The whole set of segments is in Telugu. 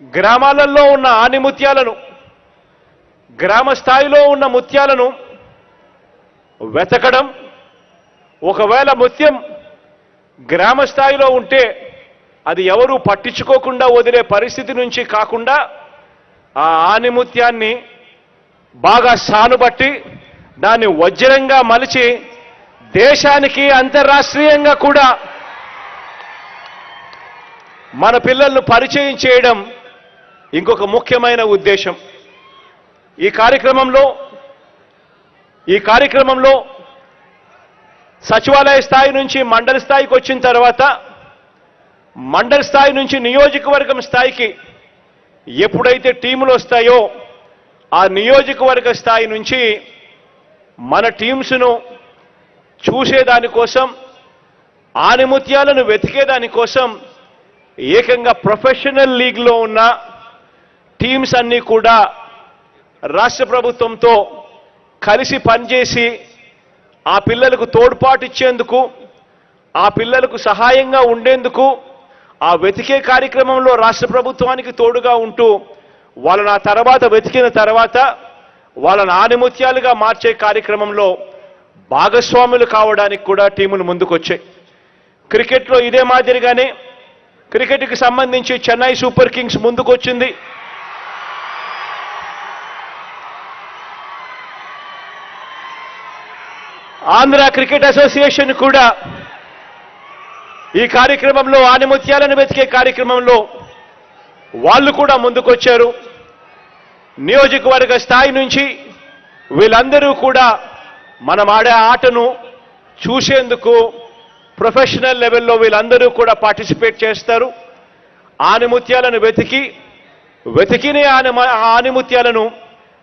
గ్రామాలలో ఉన్న ఆనిముత్యాలను, గ్రామ స్థాయిలో ఉన్న ముత్యాలను వెతకడం, ఒకవేళ ముత్యం గ్రామ స్థాయిలో ఉంటే అది ఎవరు పట్టించుకోకుండా వదిలే పరిస్థితి నుంచి కాకుండా ఆ ఆనిముత్యాన్ని బాగా సానుబట్టి దాన్ని వజ్రంగా మలిచి దేశానికి అంతర్రాష్ట్రీయంగా కూడా మన పిల్లలను పరిచయం చేయడం ఇంకొక ముఖ్యమైన ఉద్దేశం. ఈ కార్యక్రమంలో సచివాలయ స్థాయి నుంచి మండల స్థాయికి వచ్చిన తర్వాత మండల స్థాయి నుంచి నియోజకవర్గం స్థాయికి ఎప్పుడైతే టీములు వస్తాయో ఆ నియోజకవర్గ స్థాయి నుంచి మన టీమ్స్ను చూసేదానికోసం, ఆనిముత్యాలను వెతికేదానికోసం ఏకంగా ప్రొఫెషనల్ లీగ్లో ఉన్న టీమ్స్ అన్నీ కూడా రాష్ట్ర ప్రభుత్వంతో కలిసి పనిచేసి ఆ పిల్లలకు తోడ్పాటు ఇచ్చేందుకు, ఆ పిల్లలకు సహాయంగా ఉండేందుకు ఆ వెతికే కార్యక్రమంలో రాష్ట్ర ప్రభుత్వానికి తోడుగా ఉంటూ వాళ్ళని ఆ తర్వాత వెతికిన తర్వాత వాళ్ళని ఆనిముత్యాలుగా మార్చే కార్యక్రమంలో భాగస్వాములు కావడానికి కూడా టీములు ముందుకొచ్చాయి. క్రికెట్లో ఇదే మాదిరిగానే క్రికెట్కి సంబంధించి చెన్నై సూపర్ కింగ్స్ ముందుకొచ్చింది. ఆంధ్ర క్రికెట్ అసోసియేషన్ కూడా ఈ కార్యక్రమంలో, ఆనిముత్యాలను వెతికే కార్యక్రమంలో వాళ్ళు కూడా ముందుకొచ్చారు. నియోజకవర్గ స్థాయి నుంచి వీళ్ళందరూ కూడా మనం ఆడే ఆటను చూసేందుకు ప్రొఫెషనల్ లెవెల్లో వీళ్ళందరూ కూడా పార్టిసిపేట్ చేస్తారు. ఆనిముత్యాలను వెతికిన ఆనిముత్యాలను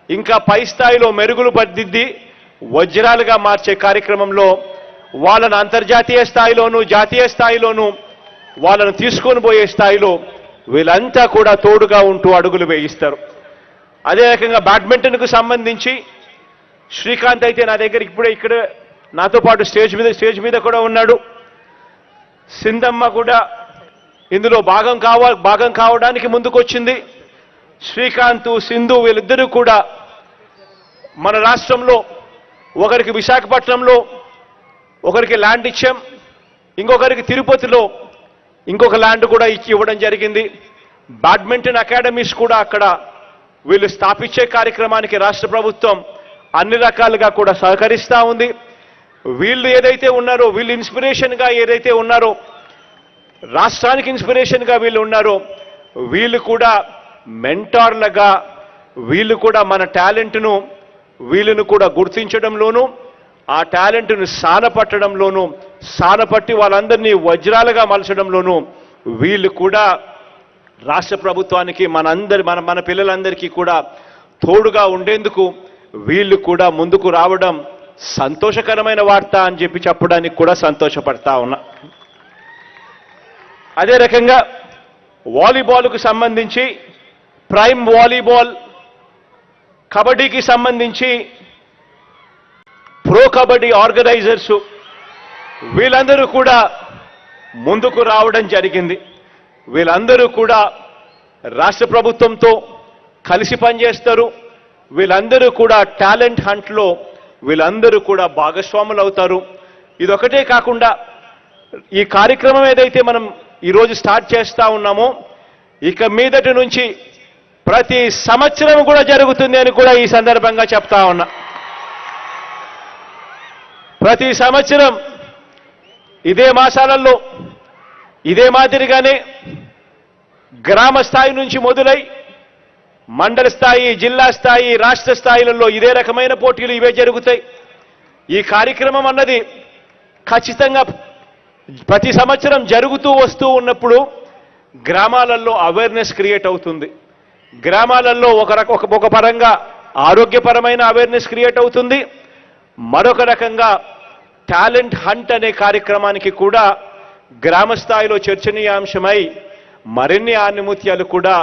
ఇంకా పై స్థాయిలో మెరుగులు పద్దిద్ది వజ్రాలుగా మార్చే కార్యక్రమంలో వాళ్ళను అంతర్జాతీయ స్థాయిలోనూ జాతీయ స్థాయిలోనూ వాళ్ళను తీసుకొని పోయే స్థాయిలో వీళ్ళంతా కూడా తోడుగా ఉంటూ అడుగులు వేయిస్తారు. అదే రకంగా బ్యాడ్మింటన్కు సంబంధించి శ్రీకాంత్ అయితే నా దగ్గర ఇక్కడ నాతో పాటు స్టేజ్ మీద కూడా ఉన్నాడు. సింధమ్మ కూడా ఇందులో భాగం కావడానికి ముందుకొచ్చింది. శ్రీకాంత్, సింధు వీళ్ళిద్దరూ కూడా మన రాష్ట్రంలో ఒకరికి విశాఖపట్నంలో ఒకరికి ల్యాండ్ ఇచ్చాం, ఇంకొకరికి తిరుపతిలో ఇంకొక ల్యాండ్ కూడా ఇవ్వడం జరిగింది. బ్యాడ్మింటన్ అకాడమీస్ కూడా అక్కడ వీళ్ళు స్థాపించే కార్యక్రమానికి రాష్ట్ర ప్రభుత్వం అన్ని రకాలుగా కూడా సహకరిస్తూ ఉంది. వీళ్ళు ఏదైతే ఉన్నారో, వీళ్ళు ఇన్స్పిరేషన్గా ఏదైతే ఉన్నారో, రాష్ట్రానికి ఇన్స్పిరేషన్గా వీళ్ళు ఉన్నారో, వీళ్ళు కూడా మెంటార్లుగా వీళ్ళు కూడా మన టాలెంట్ను వీళ్ళను కూడా గుర్తించడంలోనూ, ఆ టాలెంట్ను సానపట్టడంలోనూ, సానపట్టి వాళ్ళందరినీ వజ్రాలుగా మలచడంలోనూ వీళ్ళు కూడా రాష్ట్ర ప్రభుత్వానికి మన పిల్లలందరికీ కూడా తోడుగా ఉండేందుకు వీళ్ళు కూడా ముందుకు రావడం సంతోషకరమైన వార్త అని చెప్పడానికి కూడా సంతోషపడతా ఉన్నా. అదే రకంగా వాలీబాల్కు సంబంధించి ప్రైమ్ వాలీబాల్, కబడ్డీకి సంబంధించి ప్రో కబడ్డీ ఆర్గనైజర్స్ వీళ్ళందరూ కూడా ముందుకు రావడం జరిగింది. వీళ్ళందరూ కూడా రాష్ట్ర ప్రభుత్వంతో కలిసి పనిచేస్తారు. వీళ్ళందరూ కూడా టాలెంట్ హంట్లో వీళ్ళందరూ కూడా భాగస్వాములు అవుతారు. ఇదొకటే కాకుండా ఈ కార్యక్రమం ఏదైతే మనం ఈరోజు స్టార్ట్ చేస్తా ఉన్నామో ఇక మీదటి నుంచి ప్రతి సంవత్సరం కూడా జరుగుతుంది అని కూడా ఈ సందర్భంగా చెప్తా ఉన్నా. ప్రతి సంవత్సరం ఇదే మాసాలలో ఇదే మాదిరిగానే గ్రామ స్థాయి నుంచి మొదలై మండల స్థాయి, జిల్లా స్థాయి, రాష్ట్ర స్థాయిలలో ఇదే రకమైన పోటీలు ఇవే జరుగుతాయి. ఈ కార్యక్రమం అన్నది ఖచ్చితంగా ప్రతి సంవత్సరం జరుగుతూ వస్తూ ఉన్నప్పుడు గ్రామాలలో అవేర్నెస్ క్రియేట్ అవుతుంది. గ్రామాలలో ఒక పరంగా ఆరోగ్యపరమైన అవేర్నెస్ క్రియేట్ అవుతుంది. మరొక రకంగా టాలెంట్ హంట్ అనే కార్యక్రమానికి కూడా గ్రామ స్థాయిలో చర్చనీయాంశమై మరిన్ని ఆనిముత్యాలు కూడా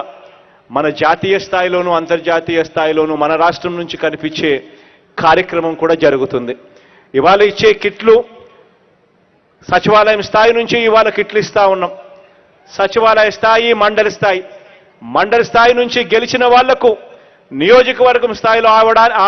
మన జాతీయ స్థాయిలోనూ అంతర్జాతీయ స్థాయిలోనూ మన రాష్ట్రం నుంచి కనిపించే కార్యక్రమం కూడా జరుగుతుంది. ఇవాళ ఇచ్చే కిట్లు సచివాలయం స్థాయి నుంచి ఇవాళ కిట్లు ఇస్తా ఉన్నాం. సచివాలయ స్థాయి, మండలి స్థాయి మండలి స్థాయి నుంచి గెలిచిన వాళ్లకు నియోజకవర్గం స్థాయిలో ఆడడానికి